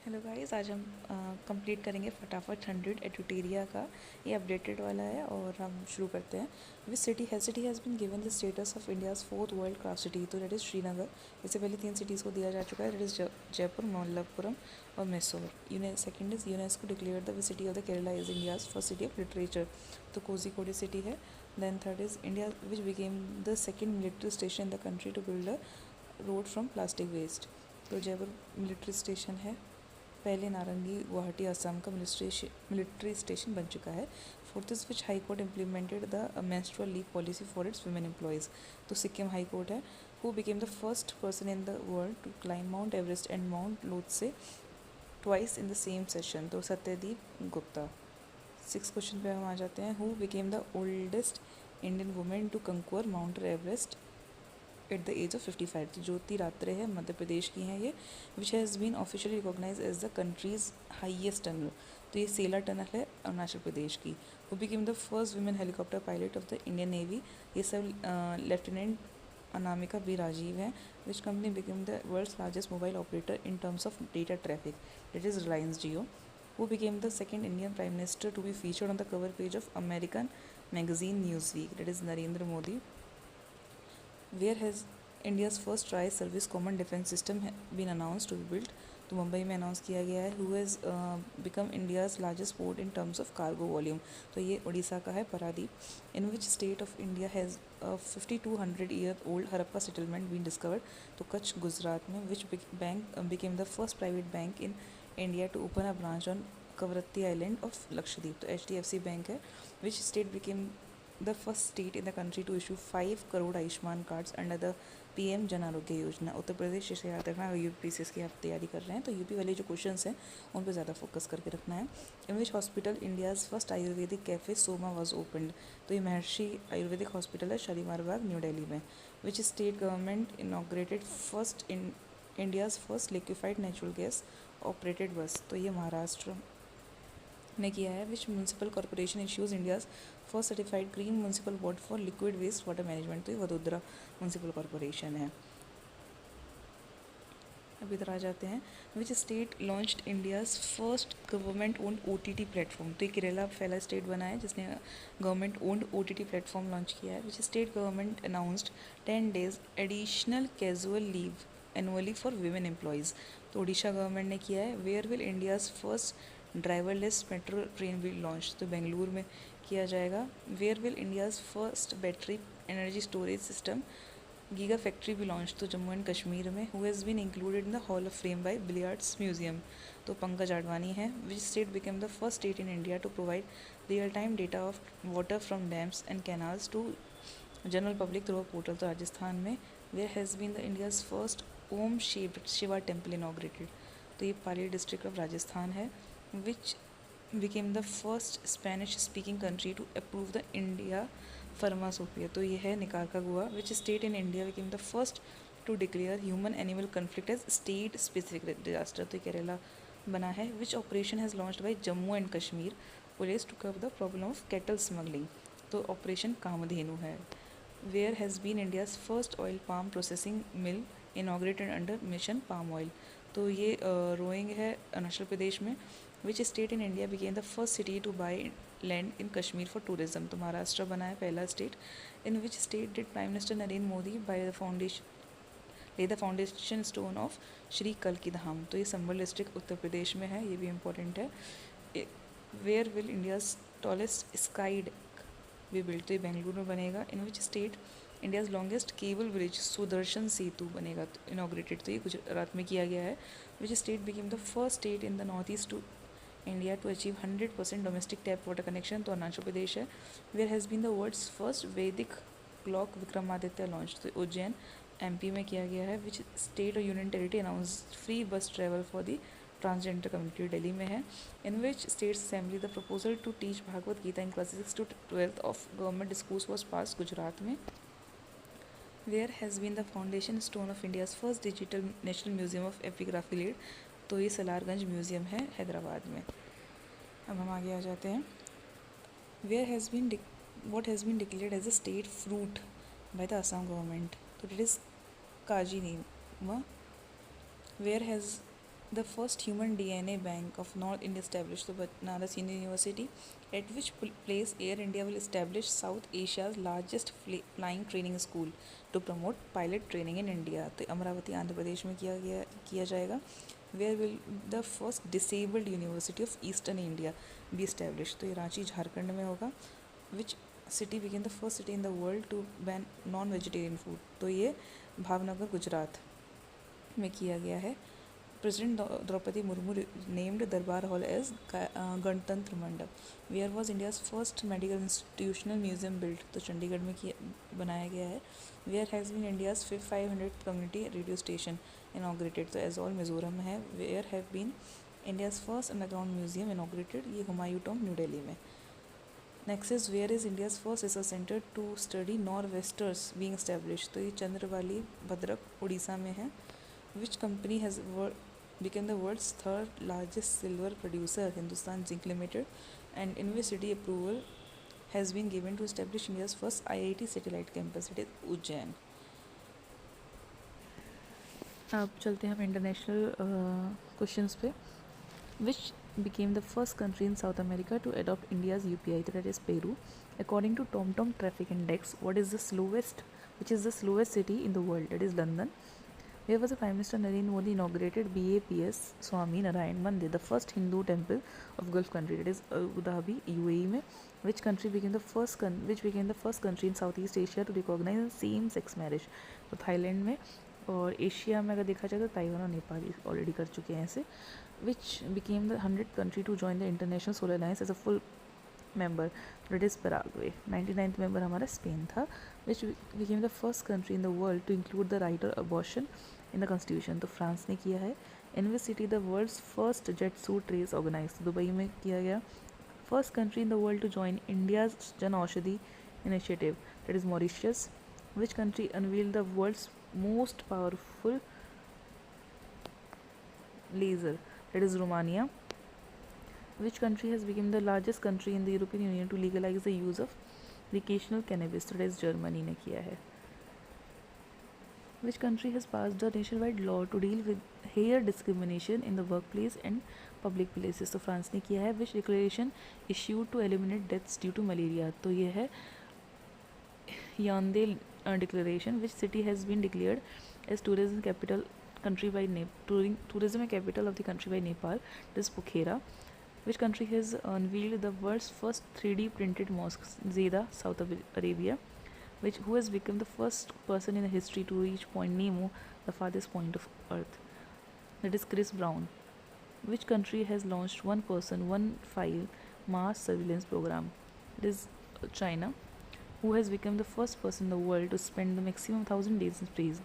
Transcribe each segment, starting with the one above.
Hello guys, आज हम complete करेंगे फटाफट 100 एडुटेरिया का। ये अपडेटेड वाला है और हम शुरू करते हैं। Which city has been given the status of India's 4th world class city. तो डेट इज़ श्रीनगर। इससे पहले 3 सिटीज़ को दिया जा चुका है। डेट इज़ जयपुर, मलप्पुरम और Mysore. Second is UNESCO declare the city of the Kerala is India's first city of literature. तो कोझिकोड सिटी है। Then third is India which became the second military station in the country to build a road from plastic waste. तो Jaipur military station है। पहले नारंगी गुवाहाटी असम का military station बन चुका है। Fourth is which high court implemented the menstrual leave policy for its women employees. तो Sikkim high court है। Who became the first person in the world to climb Mount Everest and Mount Lhotse twice in the same session. तो Satyadeep Gupta. 6 question पे हम आ जाते हैं। Who became the oldest Indian women to conquer Mount Everest at the age of 55। तो ज्योति रात्रे है, मध्य प्रदेश की हैं ये। Which has been officially recognise as the country's highest tunnel. तो ये सेला टनल है अरुणाचल प्रदेश की। Who became the first women helicopter pilot of the Indian navy. ये सब लेफ्टिनेंट अनामिका बी राजीव हैं। Which company became the world's largest mobile operator in terms of data traffic. It is Reliance Jio. Who became the second Indian Prime Minister to be featured on the cover page of American magazine Newsweek? That is Narendra Modi. Where has India's first tri-service common defense system been announced to be built? तो मुंबई में announce किया गया है. Who has become India's largest port in terms of cargo volume? तो ये उड़ीसा का है, Paradip. In which state of India has a 5200-year-old Harappa settlement been discovered? तो कच्छ, गुजरात में. Which bank became the first private bank in India to open a branch on Kavaratti Island of Lakshadweep? तो HDFC bank है. Which state became the first state in the country to issue 5 crore Ayushman cards under the PM Jan Arogya Yojana? Uttar Pradesh. इसे याद रखना है. UPSC की आप तैयारी कर रहे हैं तो यूपी वाले जो क्वेश्चंस हैं उन पर ज़्यादा फोकस करके रखना है. In which hospital India's first ayurvedic cafe Soma was opened? तो ये महर्षि आयुर्वेदिक हॉस्पिटल है, शालीमार बाग, न्यू दिल्ली में. Which state government inaugurated first in India's first liquefied natural gas operated bus? तो ये महाराष्ट्र ने किया है. Which municipal corporation issues India's first certified green municipal board for liquid waste water management? तो ये वडोदरा म्यूनसिपल कॉर्पोरेशन है. अब इधर आ जाते हैं. Which state launched India's first government owned OTT platform? तो ये केरला पहला स्टेट बना है जिसने government owned OTT platform launch किया है. Which state government announced 10 days additional casual leave annually for women employees? तो उड़ीसा गवर्नमेंट ने किया है. Where will India's first driverless metro train be launch? तो बेंगलुरु में किया जाएगा. Where will India's first battery energy storage system giga factory भी launch? तो जम्मू एंड कश्मीर में. Who has been included in the hall of fame by billiards museum? तो पंकज आडवाणी है. Which state became the first state in India to provide real time data of water from dams and canals to general public through a portal? तो राजस्थान में. Where has been the India's first Om Shiva temple inaugurated? तो ये Pali district of Rajasthan है. विच became the first Spanish speaking country to approve the India pharmacopoeia? तो ये है Nicaragua. Which state in India became the first to declare human animal conflict as state specific disaster? तो केरला बना है. Which operation has launched by Jammu and Kashmir police to curb the problem of cattle smuggling? तो operation Kamdhenu है. Where has been India's first oil palm processing mill inaugurated under mission palm oil? तो ये रोइंग है अरुणाचल प्रदेश में. Which state in India became the first city to buy land in Kashmir for tourism? तो महाराष्ट्र बना है पहला state. In which state did prime minister Narendra Modi by the foundation stone of Shri कल्की धाम? तो ये संबल डिस्ट्रिक्ट उत्तर प्रदेश में है. ये भी इम्पोर्टेंट है. Where will India's tallest sky deck be built? तो ये बेंगलुरु में बनेगा. In which state India's longest cable bridge Sudarshan Setu बनेगा इनाग्रेटेड? तो ये गुजरात में किया गया है. Which state became the first state in the north east to India to achieve 100% domestic tap water connection? तो अरुणाचल प्रदेश है. Where has been the world's first Vedic clock Vikramaditya launch? तो उज्जैन MP में किया गया है. विच स्टेट और union territory announce free bus travel for the transgender community? Delhi में है. In which state's assembly the proposal to teach Bhagavad Gita in classes 6 to 12 of government schools was pass? Gujarat में. Where has been the foundation stone of India's first digital national museum of epigraphy laid? तो ये Salarganj museum है हैदराबाद में. अब हम आगे आ जाते हैं. Where has been what has been declared as a state fruit by the Assam government? तो it is Kaji Nemu. Where has The first human DNA bank of North India established the Banaras Hindu University, at which place Air India will establish South Asia's largest flying training school to promote pilot training in India. तो अमरावती आंध्र प्रदेश में किया जाएगा. Where will the first disabled university of Eastern India be established? तो ये रांची झारखंड में होगा. Which city became the first city in the world to ban non-vegetarian food? तो ये भावनगर गुजरात में किया गया है. President Draupadi Murmu named Darbar Hall as Ganatantra Mandap. Where was India's first medical institutional museum built? तो चंडीगढ़ में बनाया गया है. Where has been India's 500th community radio station inaugurated? तो Aizawl मिजोरम में है. Where have been India's first underground museum inaugurated? ये Humayun tomb new Delhi में. Next is where is India's first research center to study nor'westers being established? तो ये चंद्रवाली भद्रक उड़ीसा में है. Which company has became the world's third largest silver producer, Hindustan Zinc Limited, and in which city approval has been given to establish India's first IIT satellite campus? It is Ujjain. अब चलते हैं हम international questions पे. Which became the first country in South America to adopt India's UPI, that is Peru. According to TomTom Traffic Index, which is the slowest city in the world? That is London. Where was the Prime Minister Narendra Modi inaugurated BAPS Swami Narayan Mandir, the first Hindu temple of Gulf country? That is Abu Dhabi, UAE में. Which became the first country in Southeast Asia to recognize same-sex marriage? तो Thailand में. और Asia में अगर देखा जाए तो Taiwan और नेपाल ऑलरेडी कर चुके हैं ऐसे. Which became the 100th country to join the International Solar Alliance as a full member? That is Paraguay. 99th member हमारा स्पेन था. Which became the first country in the world to include the right of abortion in the constitution? तो France ने किया है. In which city the world's first jet suit race organized? Dubai में किया गया. First country in the world to join India's Jan Aushadhi initiative? That is Mauritius. Which country unveiled the world's most powerful laser? That is Romania. Which country has become the largest country in the European Union to legalize the use of recreational cannabis? That is Germany ने किया है. Which country has passed a nationwide law to deal with hair discrimination in the workplace and public places? तो France ने किया है. Which declaration issued to eliminate deaths due to malaria? तो ये है Yaoundé declaration. Which city has been declared as tourism capital capital of the country by Nepal? This is Pokhara. Which country has unveiled the world's first 3D printed mosque? Jeddah, Saudi Arabia. Who has become the first person in history to reach Point Nemo, the farthest point of Earth? That is Chris Brown. Which country has launched one person, one file Mars surveillance program? It is China. Who has become the first person in the world to spend the maximum 1,000 days in space?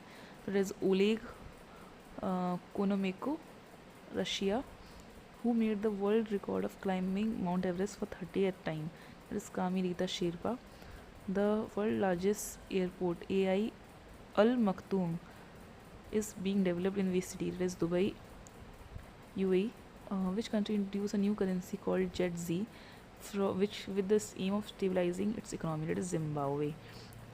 That is Oleg Konomenko, Russia. Who made the world record of climbing Mount Everest for 30th time? That is Kami Rita Sherpa. The world's largest airport, AI Al Maktoum, is being developed in which city? It is Dubai, UAE. Which country introduced a new currency called JET-Z, with the aim of stabilizing its economy? It is Zimbabwe.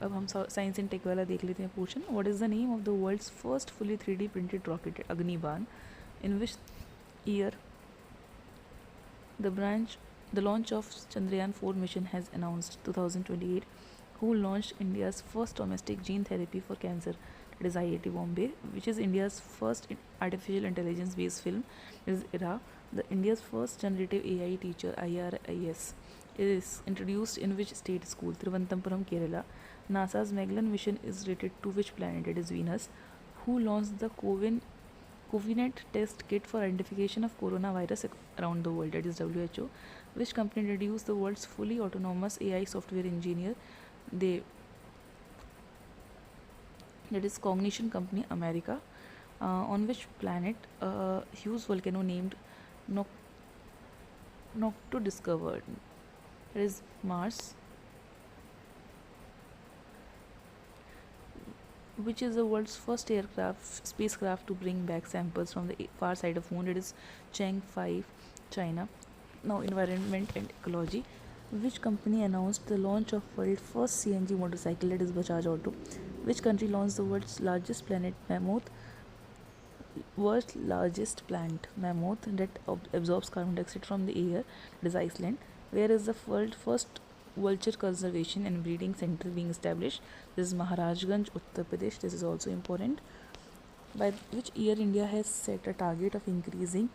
अब हम science and take वाला देख लेते हैं portion. What is the name of the world's first fully 3D printed rocket? Agnibaan. In which year the launch of Chandrayaan 4 mission has announced? 2028. Who launched India's first domestic gene therapy for cancer? It is IIT Bombay. Which is India's first artificial intelligence based film? It is IRA. The India's first generative AI teacher, IRIS, is introduced in which state school? Thiruvananthapuram, Kerala. NASA's Magellan mission is rated to which planet? It is Venus. Who launched the Covinet test kit for identification of coronavirus around the world? That is WHO. Which company introduced the world's fully autonomous AI software engineer? That is Cognition Company, America. On which planet a huge volcano named Nocto discovered? That is Mars. Which is the world's first spacecraft to bring back samples from the far side of moon? It is Chang'e 5, China. Now environment and ecology. Which company announced the launch of world's first CNG motorcycle? That is Bajaj Auto. Which country launched the world's largest planet mammoth world's largest plant, mammoth, that absorbs carbon dioxide from the air, that is Iceland. Where is the world first vulture conservation and breeding center being established? This is Maharajganj, Uttar Pradesh. This is also important. By which year India has set a target of increasing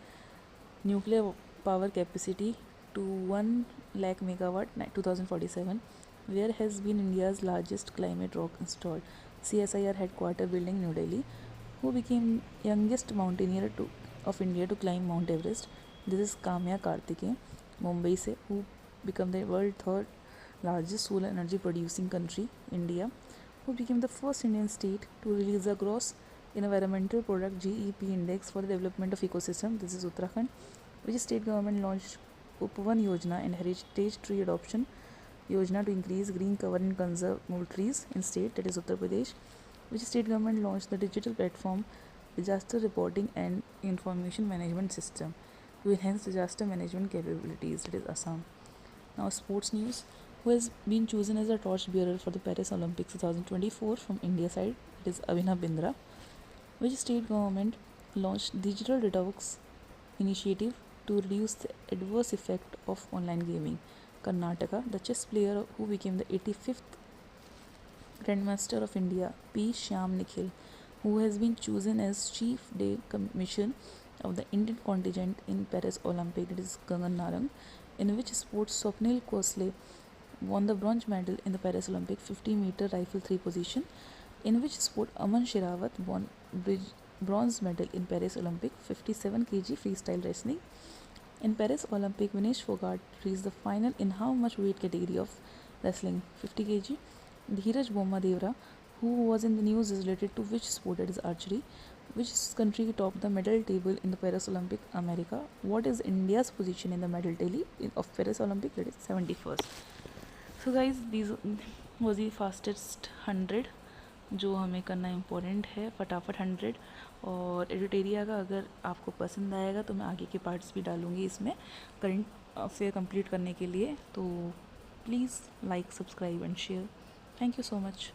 nuclear power capacity to 1 lakh megawatt 2047? Where has been India's largest climate rock installed? CSIR headquarter building, New Delhi. Who became youngest mountaineer of India to climb Mount Everest? This is Kamya Kartike, Mumbai se, who became the world third largest solar energy producing country, India. Who became the first Indian state to release the gross environmental product GEP index for the development of ecosystem? This is Uttarakhand. Which state government launched Upvan Yojana and Heritage Tree Adoption Yojana to increase green cover and conserve more trees in state? That is Uttar Pradesh. Which state government launched the digital platform Disaster Reporting and Information Management System to enhance disaster management capabilities? That is Assam. Now sports news. Who has been chosen as a torch bearer for the Paris Olympics 2024 from India side? It is Abhinav Bindra. Which state government launched digital detox initiative to reduce the adverse effect of online gaming? Karnataka. The chess player who became the 85th Grandmaster of India, P. Shyam Nikhil, who has been chosen as Chief de Commission of the Indian contingent in Paris Olympic, that is Gagan Narang. In which sport Swapnil Khosla won the bronze medal in the Paris Olympic 50-meter rifle 3 position? In which sport Aman Sherawat won bronze medal in Paris Olympic 57 kg freestyle wrestling? In Paris Olympic, Vinesh Fogart reached the final in how much weight category of wrestling? 50 kg. Dheeraj Bommadevra, who was in the news, is related to which sport? That is archery. Which country topped the medal table in the Paris Olympic? America. What is India's position in the medal tally of Paris Olympic? That is 71st. So guys, these was the fastest 100 जो हमें करना important है, फटाफट 100. और एडिटेरिया का अगर आपको पसंद आएगा तो मैं आगे के पार्ट्स भी डालूँगी इसमें करंट अफेयर कंप्लीट करने के लिए. तो please like, subscribe and share. Thank you so much.